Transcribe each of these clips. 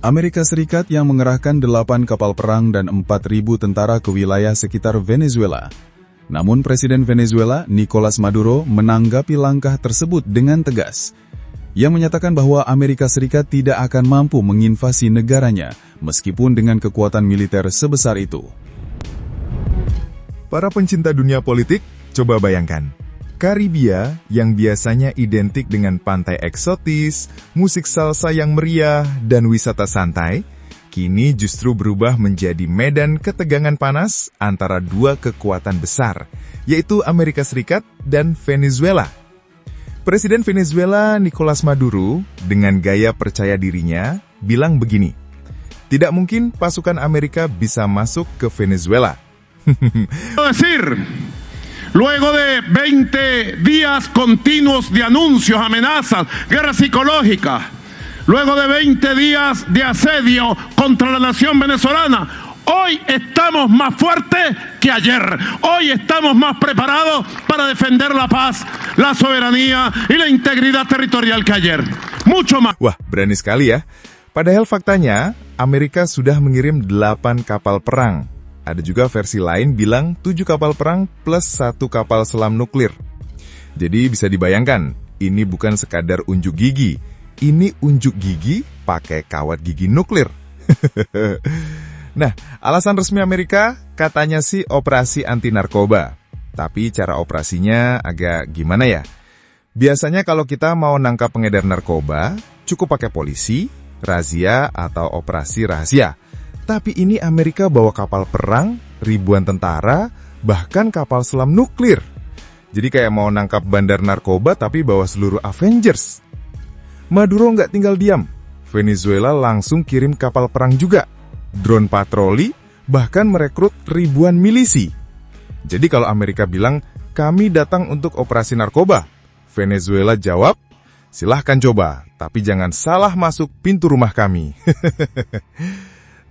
Amerika Serikat yang mengerahkan 8 kapal perang dan 4.000 tentara ke wilayah sekitar Venezuela. Namun Presiden Venezuela, Nicolas Maduro, menanggapi langkah tersebut dengan tegas. Ia menyatakan bahwa Amerika Serikat tidak akan mampu menginvasi negaranya, meskipun dengan kekuatan militer sebesar itu. Para pencinta dunia politik, coba bayangkan. Karibia yang biasanya identik dengan pantai eksotis, musik salsa yang meriah, dan wisata santai, kini justru berubah menjadi medan ketegangan panas antara dua kekuatan besar, yaitu Amerika Serikat dan Venezuela. Presiden Venezuela Nicolas Maduro, dengan gaya percaya dirinya, bilang begini, "Tidak mungkin pasukan Amerika bisa masuk ke Venezuela." Luego de 20 días continuos de anuncios, amenazas, guerra psicológica, luego de 20 días de asedio contra la nación venezolana, hoy estamos más fuertes que ayer. Hoy estamos más preparados para defender la paz, la soberanía y la integridad territorial que ayer. Mucho más. Wah, berani sekali ya. Padahal faktanya, Amerika sudah mengirim 8 kapal perang. Ada juga versi lain bilang 7 kapal perang plus 1 kapal selam nuklir. Jadi bisa dibayangkan, ini bukan sekadar unjuk gigi. Ini unjuk gigi pakai kawat gigi nuklir. Nah, alasan resmi Amerika katanya sih operasi anti narkoba. Tapi cara operasinya agak gimana ya? Biasanya kalau kita mau nangkap pengedar narkoba, cukup pakai polisi, razia, atau operasi rahasia. Tapi ini Amerika bawa kapal perang, ribuan tentara, bahkan kapal selam nuklir. Jadi kayak mau nangkap bandar narkoba tapi bawa seluruh Avengers. Maduro nggak tinggal diam. Venezuela langsung kirim kapal perang juga, drone patroli, bahkan merekrut ribuan milisi. Jadi kalau Amerika bilang, kami datang untuk operasi narkoba, Venezuela jawab, silahkan coba, tapi jangan salah masuk pintu rumah kami.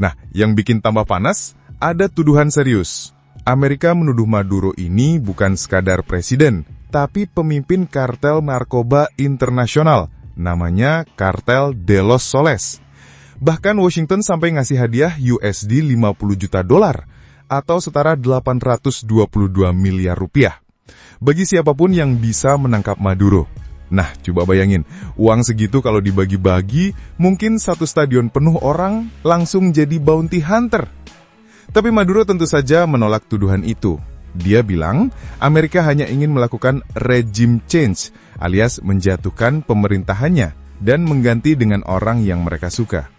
Nah, yang bikin tambah panas, ada tuduhan serius. Amerika menuduh Maduro ini bukan sekadar presiden, tapi pemimpin kartel narkoba internasional, namanya Kartel de los Soles. Bahkan Washington sampai ngasih hadiah USD 50 juta dolar, atau setara 822 miliar rupiah, bagi siapapun yang bisa menangkap Maduro. Nah, coba bayangin, uang segitu kalau dibagi-bagi, mungkin satu stadion penuh orang langsung jadi bounty hunter. Tapi Maduro tentu saja menolak tuduhan itu. Dia bilang, Amerika hanya ingin melakukan regime change, alias menjatuhkan pemerintahannya, dan mengganti dengan orang yang mereka suka.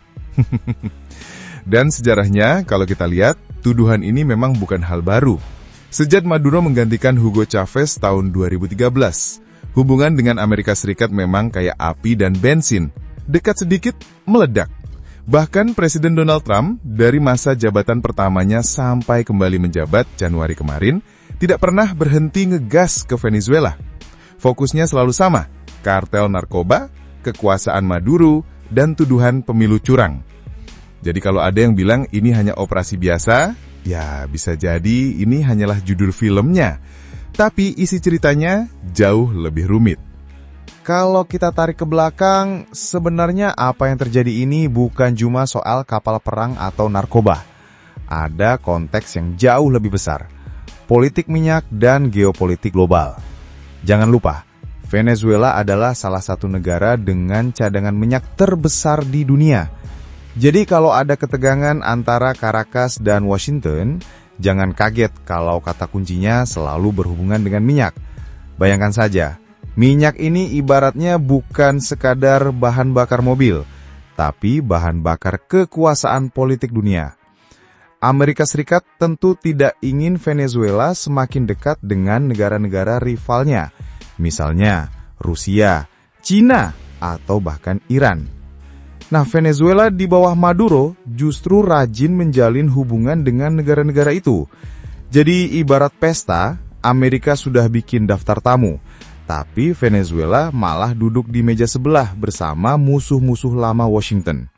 Dan sejarahnya, kalau kita lihat, tuduhan ini memang bukan hal baru. Sejak Maduro menggantikan Hugo Chavez tahun 2013, hubungan dengan Amerika Serikat memang kayak api dan bensin, dekat sedikit, meledak. Bahkan Presiden Donald Trump, dari masa jabatan pertamanya sampai kembali menjabat Januari kemarin, tidak pernah berhenti ngegas ke Venezuela. Fokusnya selalu sama, kartel narkoba, kekuasaan Maduro, dan tuduhan pemilu curang. Jadi kalau ada yang bilang ini hanya operasi biasa, ya bisa jadi ini hanyalah judul filmnya. Tapi isi ceritanya jauh lebih rumit. Kalau kita tarik ke belakang, sebenarnya apa yang terjadi ini bukan cuma soal kapal perang atau narkoba. Ada konteks yang jauh lebih besar, politik minyak dan geopolitik global. Jangan lupa, Venezuela adalah salah satu negara dengan cadangan minyak terbesar di dunia. Jadi kalau ada ketegangan antara Caracas dan Washington, jangan kaget kalau kata kuncinya selalu berhubungan dengan minyak. Bayangkan saja, minyak ini ibaratnya bukan sekadar bahan bakar mobil, tapi bahan bakar kekuasaan politik dunia. Amerika Serikat tentu tidak ingin Venezuela semakin dekat dengan negara-negara rivalnya, misalnya Rusia, Cina, atau bahkan Iran. Nah, Venezuela di bawah Maduro justru rajin menjalin hubungan dengan negara-negara itu. Jadi ibarat pesta, Amerika sudah bikin daftar tamu, tapi Venezuela malah duduk di meja sebelah bersama musuh-musuh lama Washington.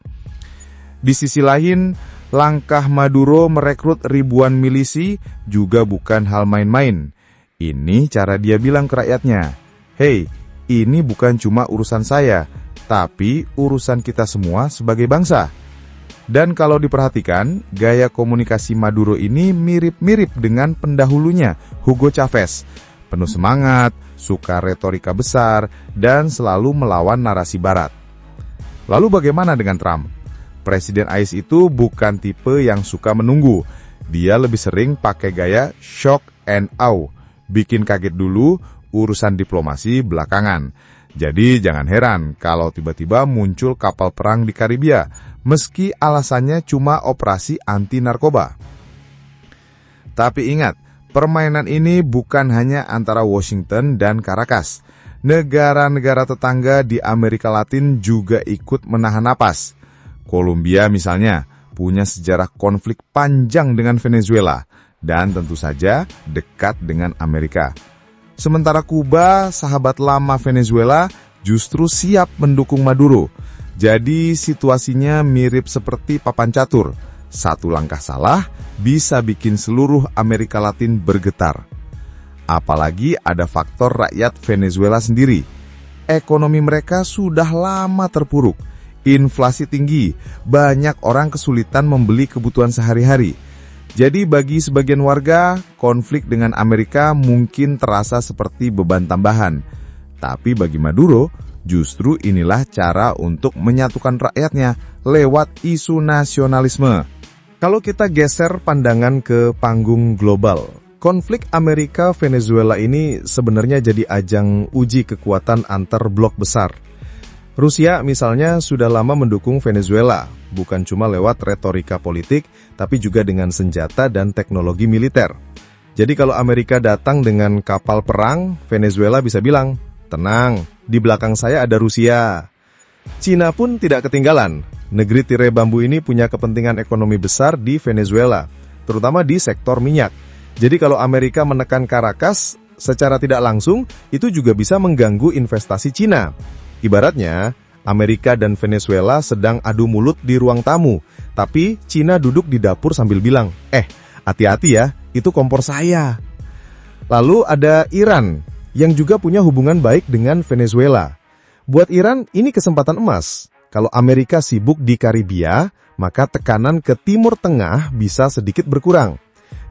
Di sisi lain, langkah Maduro merekrut ribuan milisi juga bukan hal main-main. Ini cara dia bilang ke rakyatnya, "Hei, ini bukan cuma urusan saya, tapi urusan kita semua sebagai bangsa. Dan kalau diperhatikan, gaya komunikasi Maduro ini mirip-mirip dengan pendahulunya, Hugo Chavez. Penuh semangat, suka retorika besar, dan selalu melawan narasi barat. Lalu bagaimana dengan Trump? Presiden AS itu bukan tipe yang suka menunggu. Dia lebih sering pakai gaya shock and awe. Bikin kaget dulu, urusan diplomasi belakangan. Jadi jangan heran kalau tiba-tiba muncul kapal perang di Karibia, meski alasannya cuma operasi anti narkoba. Tapi ingat, permainan ini bukan hanya antara Washington dan Caracas. Negara-negara tetangga di Amerika Latin juga ikut menahan napas. Kolombia misalnya punya sejarah konflik panjang dengan Venezuela dan tentu saja dekat dengan Amerika. Sementara Kuba, sahabat lama Venezuela, justru siap mendukung Maduro. Jadi situasinya mirip seperti papan catur. Satu langkah salah bisa bikin seluruh Amerika Latin bergetar. Apalagi ada faktor rakyat Venezuela sendiri. Ekonomi mereka sudah lama terpuruk. Inflasi tinggi, banyak orang kesulitan membeli kebutuhan sehari-hari. Jadi bagi sebagian warga, konflik dengan Amerika mungkin terasa seperti beban tambahan. Tapi bagi Maduro, justru inilah cara untuk menyatukan rakyatnya lewat isu nasionalisme. Kalau kita geser pandangan ke panggung global, konflik Amerika-Venezuela ini sebenarnya jadi ajang uji kekuatan antar blok besar. Rusia misalnya sudah lama mendukung Venezuela, bukan cuma lewat retorika politik, tapi juga dengan senjata dan teknologi militer. Jadi kalau Amerika datang dengan kapal perang, Venezuela bisa bilang, tenang, di belakang saya ada Rusia. Cina pun tidak ketinggalan. Negeri tirai bambu ini punya kepentingan ekonomi besar di Venezuela, terutama di sektor minyak. Jadi kalau Amerika menekan Caracas, secara tidak langsung, itu juga bisa mengganggu investasi Cina. Ibaratnya, Amerika dan Venezuela sedang adu mulut di ruang tamu, tapi Cina duduk di dapur sambil bilang, hati-hati ya, itu kompor saya. Lalu ada Iran, yang juga punya hubungan baik dengan Venezuela. Buat Iran, ini kesempatan emas. Kalau Amerika sibuk di Karibia, maka tekanan ke Timur Tengah bisa sedikit berkurang.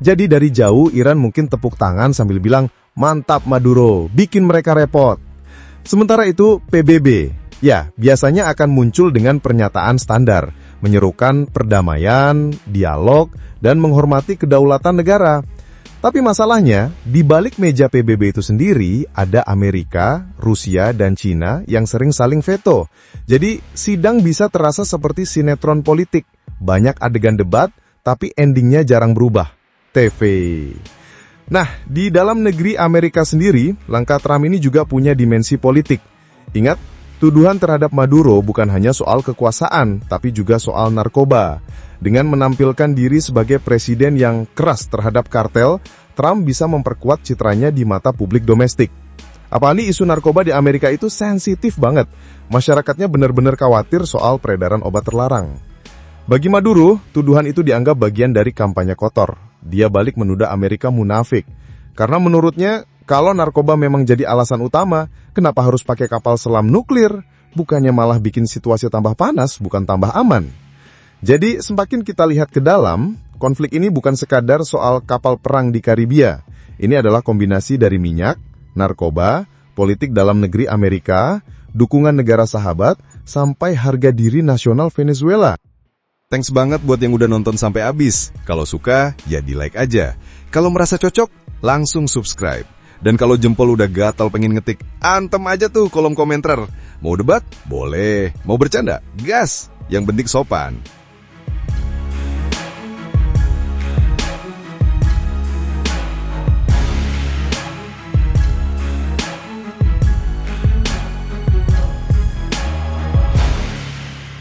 Jadi dari jauh, Iran mungkin tepuk tangan sambil bilang, mantap Maduro, bikin mereka repot. Sementara itu, PBB, ya biasanya akan muncul dengan pernyataan standar, menyerukan perdamaian, dialog, dan menghormati kedaulatan negara. Tapi masalahnya, di balik meja PBB itu sendiri, ada Amerika, Rusia, dan Cina yang sering saling veto. Jadi, sidang bisa terasa seperti sinetron politik. Banyak adegan debat, tapi endingnya jarang berubah. TV. Nah, di dalam negeri Amerika sendiri, langkah Trump ini juga punya dimensi politik. Ingat, tuduhan terhadap Maduro bukan hanya soal kekuasaan, tapi juga soal narkoba. Dengan menampilkan diri sebagai presiden yang keras terhadap kartel, Trump bisa memperkuat citranya di mata publik domestik. Apalagi isu narkoba di Amerika itu sensitif banget. Masyarakatnya benar-benar khawatir soal peredaran obat terlarang. Bagi Maduro, tuduhan itu dianggap bagian dari kampanye kotor. Dia balik menuduh Amerika munafik. Karena menurutnya, kalau narkoba memang jadi alasan utama, kenapa harus pakai kapal selam nuklir? Bukannya malah bikin situasi tambah panas, bukan tambah aman. Jadi, semakin kita lihat ke dalam, konflik ini bukan sekadar soal kapal perang di Karibia. Ini adalah kombinasi dari minyak, narkoba, politik dalam negeri Amerika, dukungan negara sahabat, sampai harga diri nasional Venezuela. Thanks banget buat yang udah nonton sampai habis. Kalau suka, ya di like aja. Kalau merasa cocok, langsung subscribe. Dan kalau jempol udah gatal pengen ngetik, antem aja tuh kolom komentar. Mau debat? Boleh. Mau bercanda? Gas. Yang penting sopan.